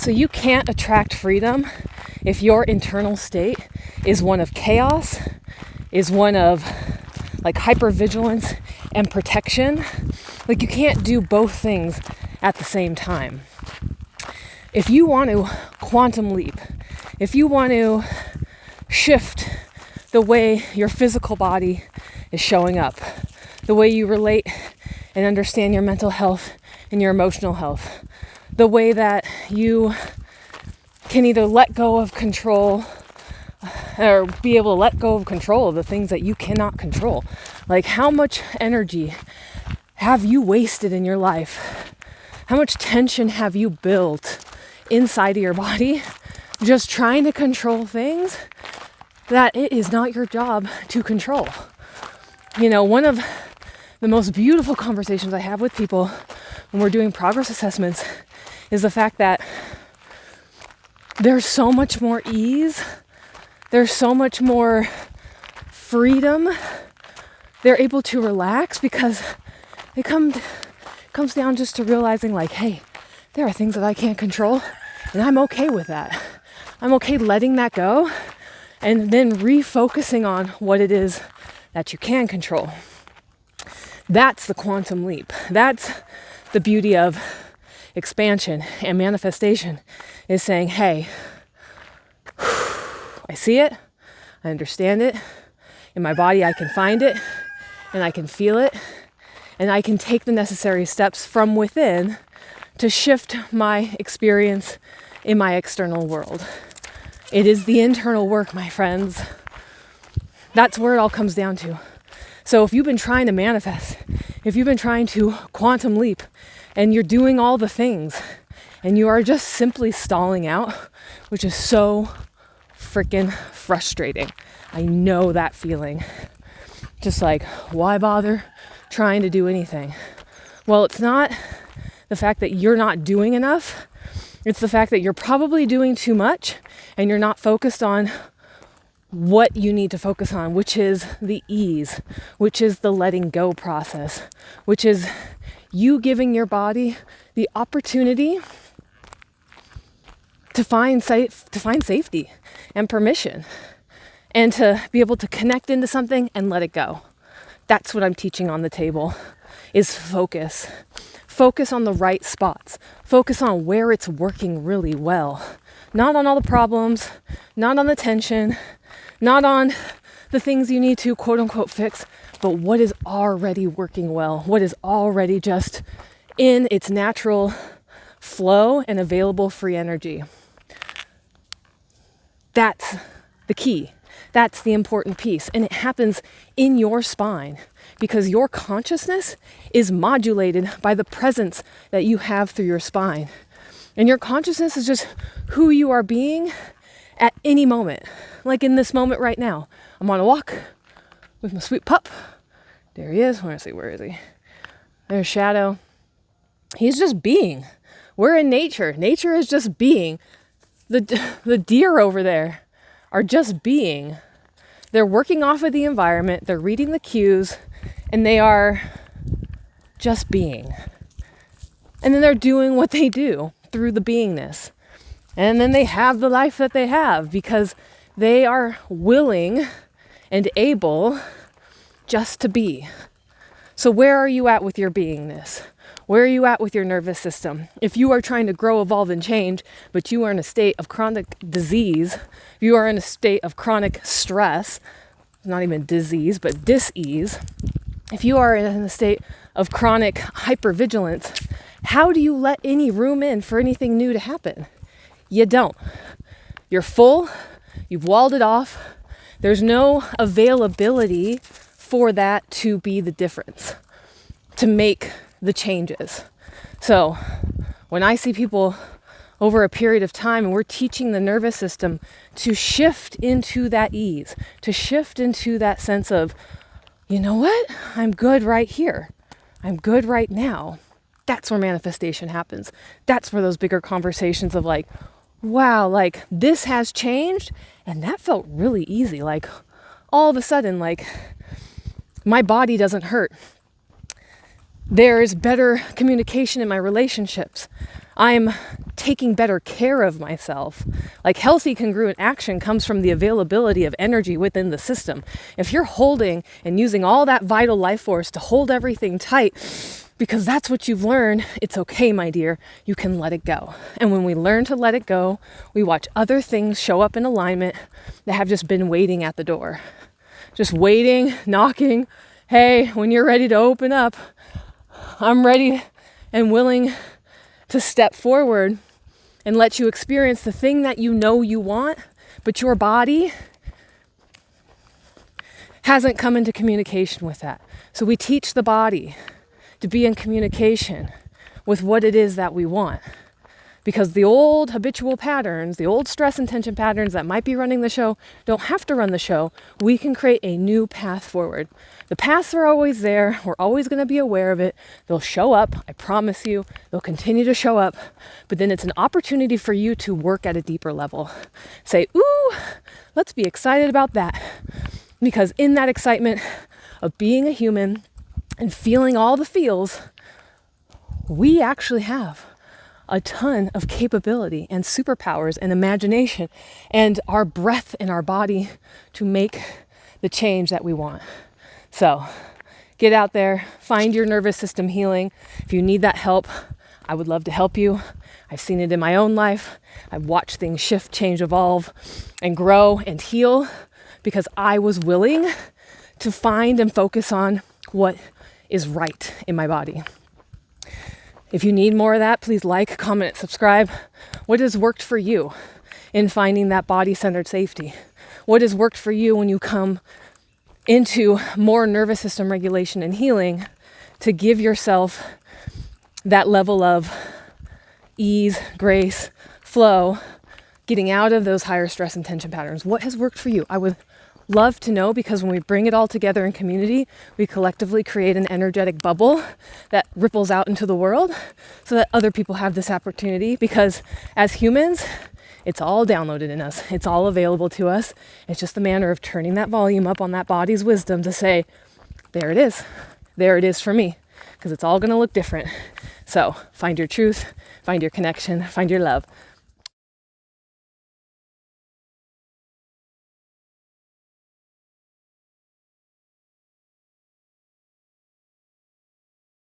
So you can't attract freedom if your internal state is one of chaos, is one of like hypervigilance and protection. Like you can't do both things at the same time. If you want to quantum leap, if you want to shift the way your physical body is showing up, the way you relate and understand your mental health and your emotional health, the way that you can either let go of control or be able to let go of control of the things that you cannot control. Like how much energy have you wasted in your life? How much tension have you built inside of your body just trying to control things that it is not your job to control? You know, one of the most beautiful conversations I have with people when we're doing progress assessments is the fact that there's so much more ease, there's so much more freedom. They're able to relax because it comes down just to realizing like, hey, there are things that I can't control, and I'm okay with that. I'm okay letting that go and then refocusing on what it is that you can control. That's the quantum leap. That's the beauty of expansion and manifestation, is saying, hey, I see it, I understand it, in my body I can find it, and I can feel it, and I can take the necessary steps from within to shift my experience in my external world. It is the internal work, my friends. That's where it all comes down to. So if you've been trying to manifest, if you've been trying to quantum leap, and you're doing all the things, and you are just simply stalling out, which is so freaking frustrating. I know that feeling. Just like, why bother trying to do anything? Well, it's not the fact that you're not doing enough. It's the fact that you're probably doing too much and you're not focused on what you need to focus on, which is the ease, which is the letting go process, which is you giving your body the opportunity to find safety and permission, and to be able to connect into something and let it go. That's what I'm teaching on the table, is focus. Focus on the right spots. Focus on where it's working really well. Not on all the problems, not on the tension, not on the things you need to quote unquote fix, but what is already working well, what is already just in its natural flow and available free energy. That's the key. That's the important piece. And it happens in your spine because your consciousness is modulated by the presence that you have through your spine. And your consciousness is just who you are being at any moment. Like in this moment right now, I'm on a walk with my sweet pup. There he is. I want to see, where is he? There's Shadow. He's just being. We're in nature. Nature is just being. The deer over there are just being. They're working off of the environment. They're reading the cues, and they are just being. And then they're doing what they do through the beingness. And then they have the life that they have because they are willing and able just to be. So where are you at with your beingness? Where are you at with your nervous system? If you are trying to grow, evolve, and change, but you are in a state of chronic disease, you are in a state of chronic stress, not even disease, but dis-ease, if you are in a state of chronic hypervigilance, how do you let any room in for anything new to happen? You don't. You're full, you've walled it off, there's no availability for that to be the difference, to make the changes. So when I see people over a period of time and we're teaching the nervous system to shift into that ease, to shift into that sense of, you know what, I'm good right here, I'm good right now. That's where manifestation happens. That's where those bigger conversations of like, wow, like this has changed and that felt really easy. Like all of a sudden, like my body doesn't hurt. There's better communication in my relationships. I'm taking better care of myself. Like healthy congruent action comes from the availability of energy within the system. If you're holding and using all that vital life force to hold everything tight, because that's what you've learned, it's okay, my dear. You can let it go. And when we learn to let it go, we watch other things show up in alignment that have just been waiting at the door. Just waiting, knocking. Hey, when you're ready to open up, I'm ready and willing to step forward and let you experience the thing that you know you want, but your body hasn't come into communication with that. So we teach the body to be in communication with what it is that we want. Because the old habitual patterns, the old stress and tension patterns that might be running the show don't have to run the show. We can create a new path forward. The paths are always there. We're always going to be aware of it. They'll show up. I promise you. They'll continue to show up. But then it's an opportunity for you to work at a deeper level. Say, ooh, let's be excited about that. Because in that excitement of being a human and feeling all the feels, we actually have a ton of capability and superpowers and imagination and our breath in our body to make the change that we want. So get out there, find your nervous system healing. If you need that help, I would love to help you. I've seen it in my own life. I've watched things shift, change, evolve, and grow and heal because I was willing to find and focus on what is right in my body. If you need more of that, please like, comment, subscribe. What has worked for you in finding that body-centered safety? What has worked for you when you come into more nervous system regulation and healing to give yourself that level of ease, grace, flow, getting out of those higher stress and tension patterns? What has worked for you? I would love to know, because when we bring it all together in community, we collectively create an energetic bubble that ripples out into the world so that other people have this opportunity, because as humans, it's all downloaded in us. It's all available to us. It's just a matter of turning that volume up on that body's wisdom to say, there it is. There it is for me, because it's all going to look different. So find your truth, find your connection, find your love.